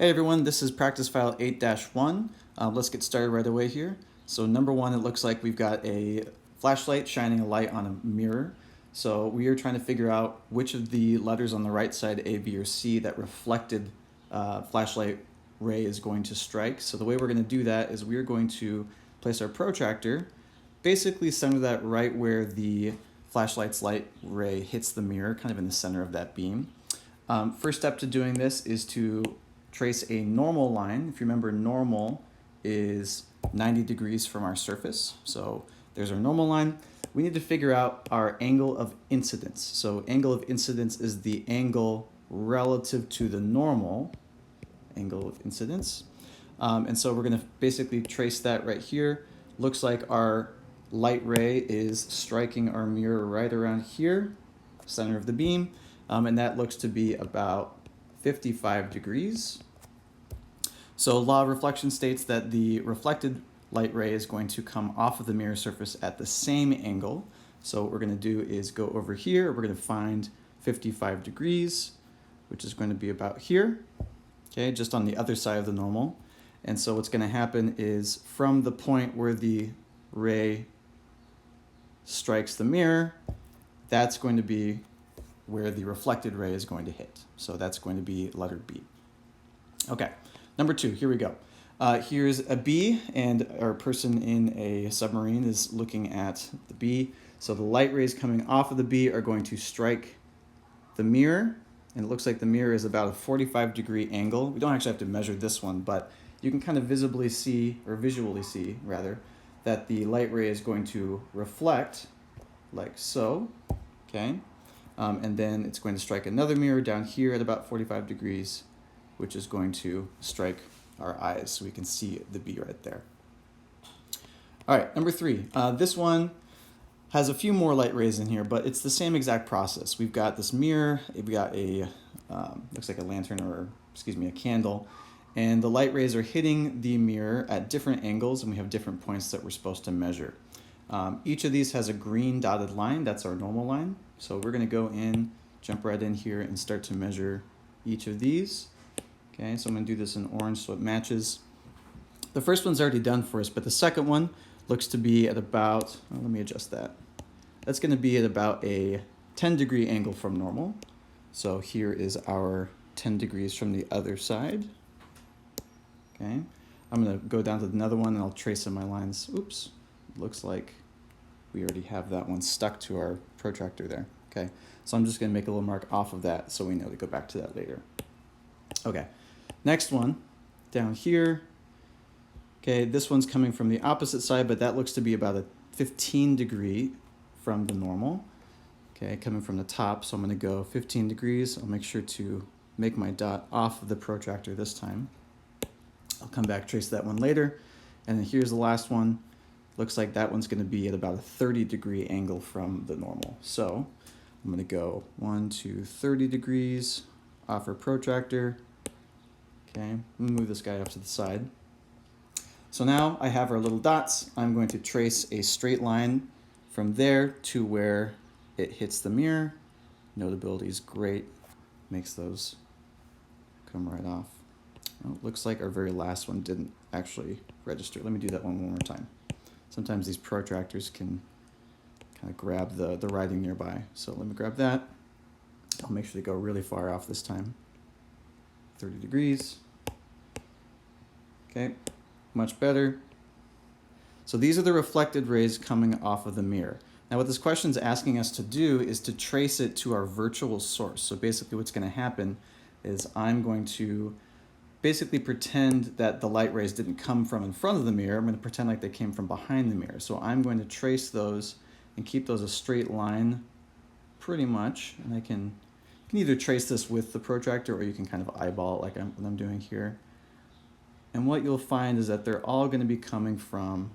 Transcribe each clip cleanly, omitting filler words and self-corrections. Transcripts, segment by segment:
Hey everyone, this is practice file 8-1. Let's get started right away here. So number one, it looks like we've got a flashlight shining a light on a mirror. So we are trying to figure out which of the letters on the right side, A, B, or C, that reflected flashlight ray is going to strike. So the way we're going to do that is we're going to place our protractor, basically center that right where the flashlight's light ray hits the mirror, kind of in the center of that beam. First step to doing this is to trace a normal line. If you remember, normal is 90 degrees from our surface. So there's our normal line. We need to figure out our angle of incidence. So angle of incidence is the angle relative to the normal angle of incidence. And so we're going to basically trace that right here. Looks like our light ray is striking our mirror right around here, center of the beam, and that looks to be about 55 degrees. So law of reflection states that the reflected light ray is going to come off of the mirror surface at the same angle. So what we're going to do is go over here. We're going to find 55 degrees, which is going to be about here, okay, just on the other side of the normal. And so what's going to happen is from the point where the ray strikes the mirror, that's going to be where the reflected ray is going to hit. So that's going to be letter B. Okay, number two, here we go. Here's a B, and our person in a submarine is looking at the B. So the light rays coming off of the B are going to strike the mirror, and it looks like the mirror is about a 45-degree angle. We don't actually have to measure this one, but you can kind of visibly see, or visually see, rather, that the light ray is going to reflect like so, okay? And then it's going to strike another mirror down here at about 45 degrees, which is going to strike our eyes so we can see the B right there. All right, number three. This one has a few more light rays in here, but it's the same exact process. We've got this mirror, we've got a, looks like a lantern or, excuse me, a candle, and the light rays are hitting the mirror at different angles, and we have different points that we're supposed to measure. Each of these has a green dotted line. That's our normal line. So we're going to go in, jump right in here, and start to measure each of these. Okay, so I'm going to do this in orange so it matches. The first one's already done for us, but the second one looks to be at about, let me adjust that. That's going to be at about a 10-degree angle from normal. So here is our 10 degrees from the other side. Okay, I'm going to go down to another one, and I'll trace in my lines. Oops, looks like we already have that one stuck to our protractor there. Okay, so I'm just going to make a little mark off of that so we know to go back to that later. Okay, next one down here. Okay, this one's coming from the opposite side, but that looks to be about a 15-degree from the normal. Okay, coming from the top, so I'm going to go 15 degrees. I'll make sure to make my dot off of the protractor this time. I'll come back, trace that one later. And then here's the last one. Looks like that one's going to be at about a 30-degree angle from the normal. So I'm going to go 1, 2, 30 degrees off our protractor. Okay, let me move this guy off to the side. So now I have our little dots. I'm going to trace a straight line from there to where it hits the mirror. Notability is great. Makes those come right off. Oh, looks like our very last one didn't actually register. Let me do that one more time. Sometimes these protractors can kind of grab the writing nearby. So let me grab that. I'll make sure to go really far off this time. 30 degrees. Okay, much better. So these are the reflected rays coming off of the mirror. Now what this question is asking us to do is to trace it to our virtual source. So basically what's going to happen is I'm going to basically pretend that the light rays didn't come from in front of the mirror. I'm going to pretend like they came from behind the mirror. So I'm going to trace those and keep those a straight line pretty much. And I can either trace this with the protractor or you can kind of eyeball it like what I'm doing here. And what you'll find is that they're all going to be coming from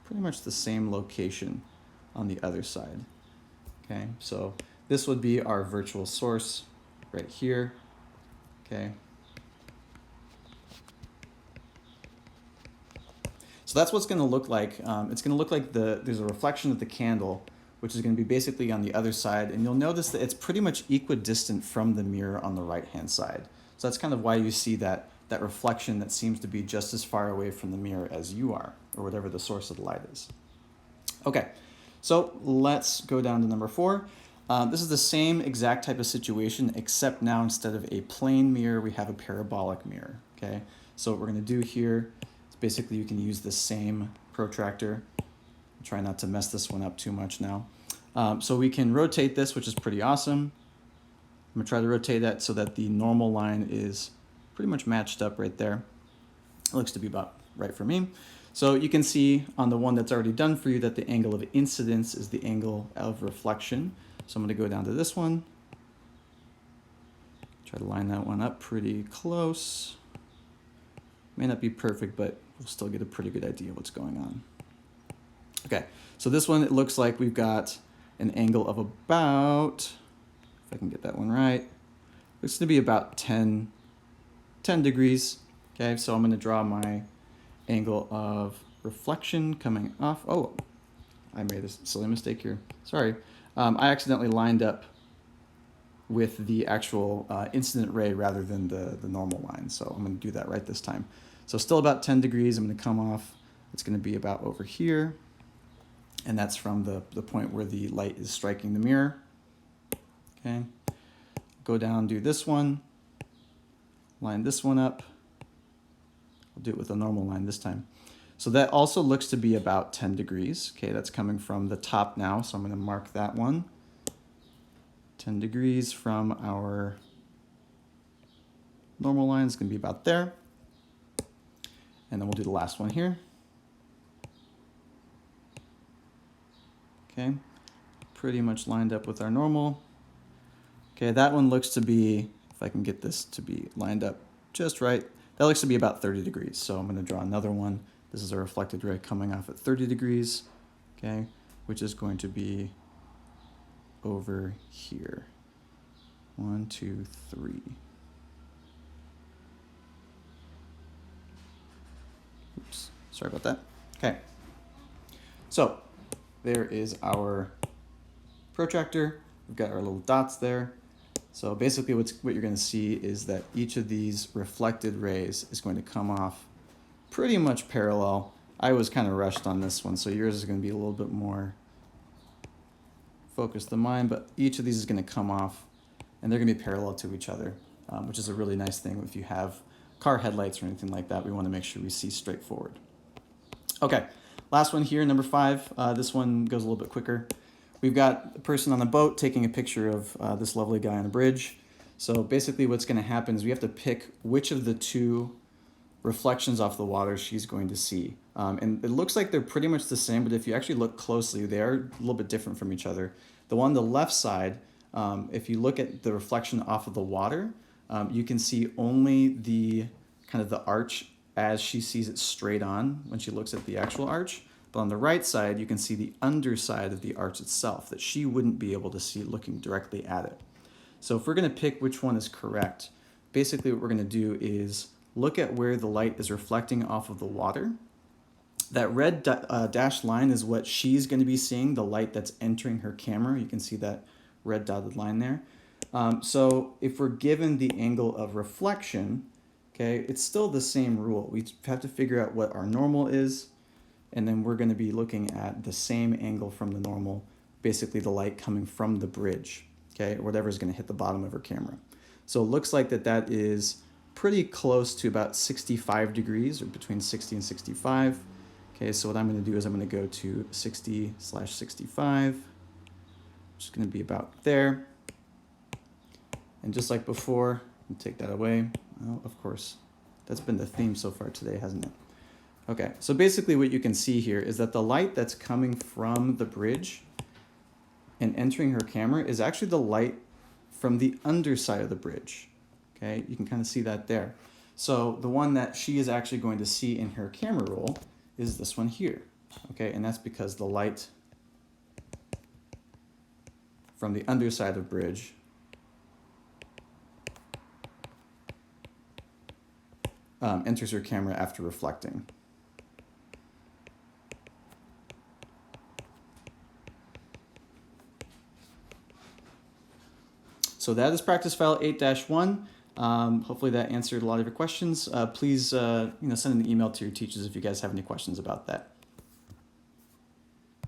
pretty much the same location on the other side. Okay, so this would be our virtual source right here. Okay. So that's what's going to look like. It's going to look like there's a reflection of the candle, which is going to be basically on the other side. And you'll notice that it's pretty much equidistant from the mirror on the right-hand side. So that's kind of why you see that that reflection that seems to be just as far away from the mirror as you are, or whatever the source of the light is. Okay, so let's go down to number 4. This is the same exact type of situation, except now instead of a plane mirror, we have a parabolic mirror. Okay, so what we're going to do here is basically you can use the same protractor. Try not to mess this one up too much now. So we can rotate this, which is pretty awesome. I'm going to try to rotate that so that the normal line is pretty much matched up right there. It looks to be about right for me. So you can see on the one that's already done for you that the angle of incidence is the angle of reflection. So I'm going to go down to this one. Try to line that one up pretty close. May not be perfect, but we'll still get a pretty good idea of what's going on. Okay, so this one, it looks like we've got an angle of about, if I can get that one right, looks to be about 10 degrees. Okay, so I'm going to draw my angle of reflection coming off. Oh, I made a silly mistake here. Sorry. I accidentally lined up with the actual incident ray rather than the normal line. So I'm going to do that right this time. So still about 10 degrees. I'm going to come off. It's going to be about over here. And that's from the point where the light is striking the mirror. Okay. Go down, do this one. Line this one up. I'll do it with a normal line this time. So that also looks to be about 10 degrees. Okay, that's coming from the top now, so I'm going to mark that one. 10 degrees from our normal line is going to be about there. And then we'll do the last one here. Okay, pretty much lined up with our normal. Okay, that one looks to be, if I can get this to be lined up just right, that looks to be about 30 degrees. So I'm going to draw another one. This is a reflected ray coming off at 30 degrees, okay, which is going to be over here. 1, 2, 3. Oops, sorry about that. Okay, so there is our protractor. We've got our little dots there. So basically what you're going to see is that each of these reflected rays is going to come off pretty much parallel. I was kind of rushed on this one, so yours is going to be a little bit more focused than mine, but each of these is going to come off and they're going to be parallel to each other, which is a really nice thing. If you have car headlights or anything like that, we want to make sure we see straight forward. Okay, last one here, number 5. This one goes a little bit quicker. We've got a person on a boat taking a picture of this lovely guy on a bridge. So basically what's going to happen is we have to pick which of the two reflections off the water she's going to see. And it looks like they're pretty much the same, but if you actually look closely, they are a little bit different from each other. The one on the left side, if you look at the reflection off of the water, you can see only the kind of the arch as she sees it straight on when she looks at the actual arch. But on the right side, you can see the underside of the arch itself that she wouldn't be able to see looking directly at it. So if we're going to pick which one is correct, basically what we're going to do is look at where the light is reflecting off of the water. That red dashed line is what she's going to be seeing, the light that's entering her camera. You can see that red dotted line there. So if we're given the angle of reflection, okay, it's still the same rule. We have to figure out what our normal is, and then we're going to be looking at the same angle from the normal, basically the light coming from the bridge, okay, or whatever is going to hit the bottom of her camera. So it looks like that is pretty close to about 65 degrees, or between 60 and 65. Okay, so what I'm going to do is I'm going to go to 60/65, which is going to be about there. And just like before, I'll take that away. Oh, of course, that's been the theme so far today, hasn't it? Okay, so basically what you can see here is that the light that's coming from the bridge and entering her camera is actually the light from the underside of the bridge. Okay, you can kind of see that there. So the one that she is actually going to see in her camera roll is this one here. Okay, and that's because the light from the underside of the bridge enters her camera after reflecting. So that is practice file 8-1. Hopefully that answered a lot of your questions. Please send an email to your teachers if you guys have any questions about that.